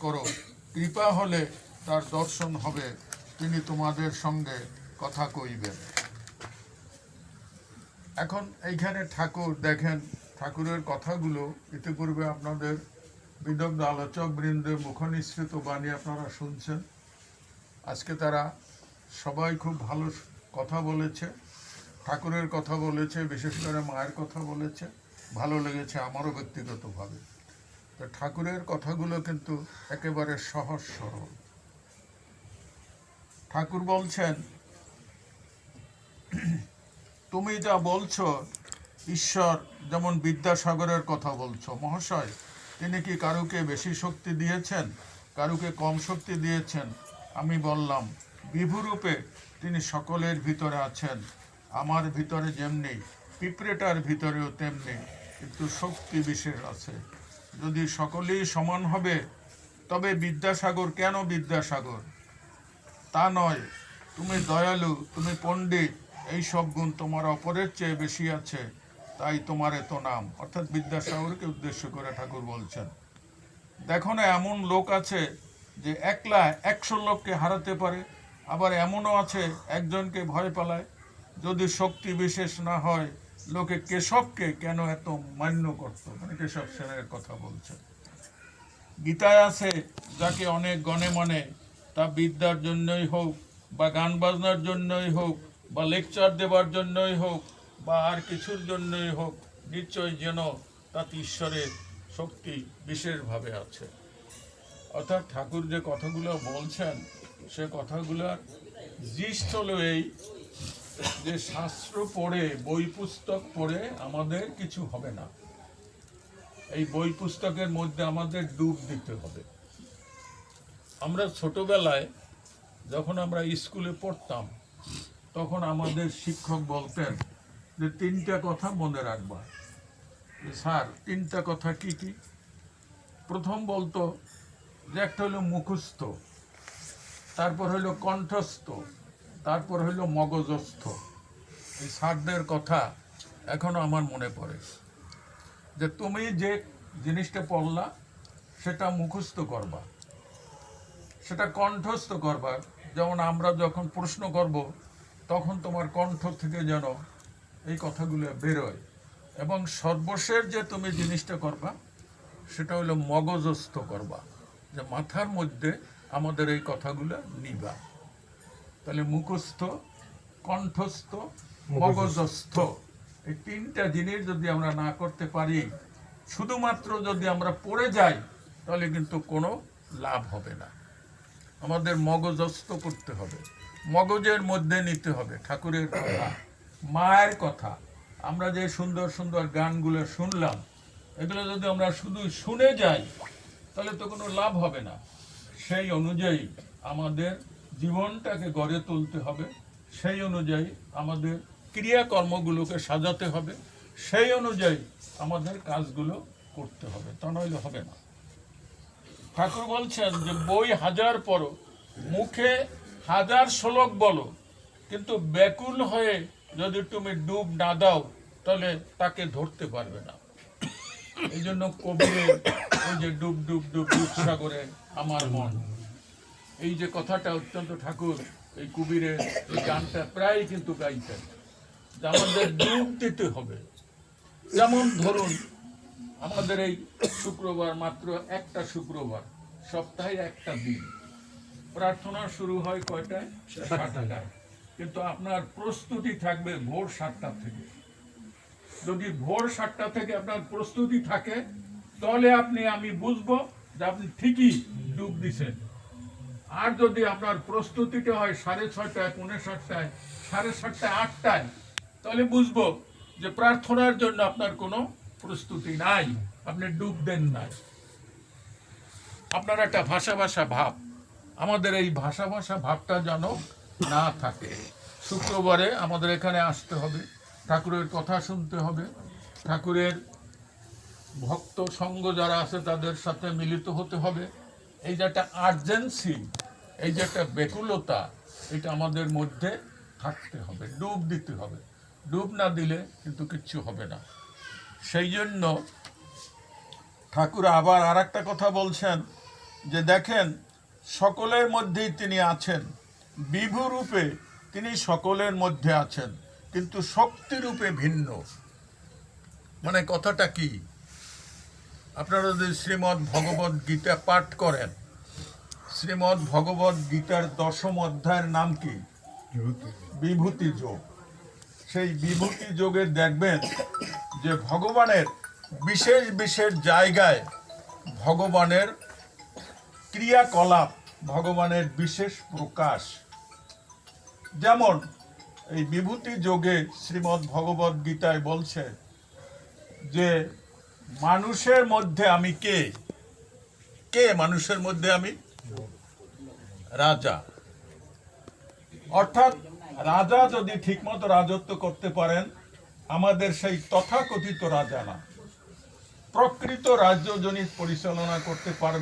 করো, কৃপা হলে তার দর্শন হবে, তিনি তোমাদের সঙ্গে কথা কইবেন। এখন এইখানে ঠাকুর দেখেন, ঠাকুরের কথাগুলো ইতিপূর্বে আপনাদের বিদগ্ধ আলোচক বৃন্দের মুখনিসৃত বাণী আপনারা শুনছেন। আজকে তারা সবাই খুব ভালো কথা বলেছে, ঠাকুরের কথা বলেছে, বিশেষ করে মায়ের কথা বলেছে, ভালো লেগেছে আমারও ব্যক্তিগতভাবে। তো ঠাকুরের কথাগুলো কিন্তু একেবারে সহজ সরল। ঠাকুর বলছেন, তুমি যা বলছো ঈশ্বর যেমন বিদ্যাসাগরের কথা বলছো, মহাশয় তিনি কি কারুকে বেশি শক্তি দিয়েছেন, কারুকে কম শক্তি দিয়েছেন? আমি বললাম, বিভুরূপে তিনি সকলের ভিতরে আছেন, আমার ভিতরে যেমনি পিঁপড়েটার ভিতরেও তেমনি, কিন্তু শক্তি বিশেষ আছে। যদি সকলেই সমান হবে তবে বিদ্যাসাগর কেন বিদ্যাসাগর? তা নয়, তুমি দয়ালু, তুমি পণ্ডিত, এই সব গুণ তোমার অপরের চেয়ে বেশি আছে, তাই তোমার এত নাম। অর্থাৎ বিদ্যাসাগরকে উদ্দেশ্য করে ঠাকুর বলছেন। দেখো না, এমন লোক আছে যে একলা 100 লোককে হারাতে পারে, আবার এমনও আছে একজনকে ভয় পালায়। যদি শক্তি বিশেষ না হয়, লোকে কেশবকে কেন এত মান্য করত? মানে কেশব সেনের কথা বলছে। গীতায় আছে, যাকে অনেক গণে মানে, তা বিদ্যার জন্যই হোক বা গান বাজনার জন্যই হোক বা লেকচার দেবার জন্যই হোক বা আর কিছুর জন্যই হোক, নিশ্চয় যেন তাতে ঈশ্বরের শক্তি বিশেষভাবে আছে। অর্থাৎ ঠাকুর যে কথাগুলো বলছেন, সে কথাগুলোর জিষ্ট হলো এই যে শাস্ত্র পড়ে, বই পুস্তক পড়ে আমাদের কিছু হবে না। এই বই পুস্তকের মধ্যে আমাদের ডুব দিতে হবে। আমরা ছোটবেলায় যখন আমরা স্কুলে পড়তাম, তখন আমাদের শিক্ষক বলতেন যে 3টা কথা মনে রাখবা। স্যার 3টা কথা কি কি? প্রথম বলতো যে একটা হলো মুখস্থ, তারপর হলো কণ্ঠস্থ, তারপর হলো মগজস্থ। এই স্যারদের কথা এখনো আমার মনে পড়ে, যে তুমি যে জিনিসটা পড়লা সেটা মুখস্থ করবা, সেটা কণ্ঠস্থ করবা। যেমন আমরা যখন প্রশ্ন করব, তখন তোমার কণ্ঠ থেকে যেন এই কথাগুলো বেরোয়। এবং সর্বশেষ যে তুমি জিনিসটা করবা, সেটা হলো মগজস্থ করবা, যে মাথার মধ্যে আমাদের এই কথাগুলো নিবা। তাহলে মুখস্থ, কণ্ঠস্থ, মগজস্থ, এই 3টা জিনিস যদি আমরা না করতে পারি, শুধুমাত্র যদি আমরা পড়ে যাই, তাহলে কিন্তু কোনো লাভ হবে না। আমাদের মগজস্থ করতে হবে, মগজের মধ্যে নিতে হবে ঠাকুরের কথা, মায়ের কথা। আমরা যে সুন্দর সুন্দর গানগুলো শুনলাম, এগুলো যদি আমরা শুধু শুনে যাই, তাহলে তো কোনো লাভ হবে না। সেই অনুযায়ী আমাদের জীবনটাকে গড়ে তুলতে হবে, সেই অনুযায়ী আমাদের ক্রিয়াকর্মগুলোকে সাজাতে হবে, সেই অনুযায়ী আমাদের কাজগুলো করতে হবে, তা নইলে হবে না। ঠাকুর বলছেন যে বই 1000 পড়ো, মুখে 1000 শ্লোক বলো, কিন্তু ব্যাকুল হয়ে যদি তুমি ডুব না দাও, তাহলে তাকে ধরতে পারবে না। এই জন্য কবিরের ওই যে ডুব ডুব ডুব ডুব সাগরে আমার মন, এই যে কথাটা অত্যন্ত ঠাকুর এই কবিরের এই গানটা প্রায় কিন্তু গাইতেন, যে আমাদের ডুব দিতে হবে। যেমন ধরুন, আমাদের এই শুক্রবার মাত্র একটা শুক্রবার, সপ্তাহে একটা দিন, প্রার্থনা শুরু হয় কয়টায়? 7টায়। কিন্তু আপনার প্রস্তুতি থাকবে ভোর 7টা থেকে। যদি ভোর 7টা থেকে আপনার প্রস্তুতি থাকে, তাহলে আমি বুঝবো যে আপনি ঠিকই ডুব দিছেন। আর যদি আপনার প্রস্তুতিটা হয় 6:30টায়, 6:45টায়, 7:30টায়, 8টায়, তাহলে বুঝবো যে প্রার্থনার জন্য আপনার কোনো প্রস্তুতি নাই, আপনি ডুব দেন নাই। আপনার একটা ভাষা ভাষা ভাব, আমাদের এই ভাষা ভাষা ভাবটা যেন না থাকে। শুক্রবারে আমাদের এখানে আসতে হবে, ঠাকুরের কথা শুনতে হবে, ঠাকুরের ভক্ত সঙ্গ যারা আছে তাদের সাথে মিলিত হতে হবে। এই যে একটা আর্জেন্সি, এই যে একটা ব্যাকুলতা, এটা আমাদের মধ্যে থাকতে হবে, ডুব দিতে হবে। ডুব না দিলে কিন্তু কিচ্ছু হবে না। সেই জন্য ঠাকুর আবার আর একটা কথা বলছেন, যে দেখেন সকলের মধ্যেই তিনি আছেন, বিভু রূপে তিনি সকলের মধ্যে আছেন, কিন্তু শক্তি রূপে ভিন্ন। মানে কথাটা কি? আপনারা যদি শ্রীমদ্ ভগবদ গীতা পাঠ করেন, শ্রীমদ্ ভগবদ গীতার 10ম অধ্যায়ের নাম কি? বিভূতি যোগ। সেই বিভূতি যোগে দেখবেন যে ভগবানের বিশেষ বিশেষ জায়গায় ভগবানের ক্রিয়াকলাপ, ভগবানের বিশেষ প্রকাশ। যেমন এই বিভূতি যোগে শ্রীমদ্ ভগবদ গীতায় বলছে যে মানুষের মধ্যে আমি কে? কে মানুষের মধ্যে আমি? রাজা। অর্থাৎ রাজা যদি ঠিকমতো রাজত্ব করতে পারেন, আমাদের সেই তথাকথিত রাজা না, প্রকৃত রাজ্য যিনি পরিচালনা করতে পারবেন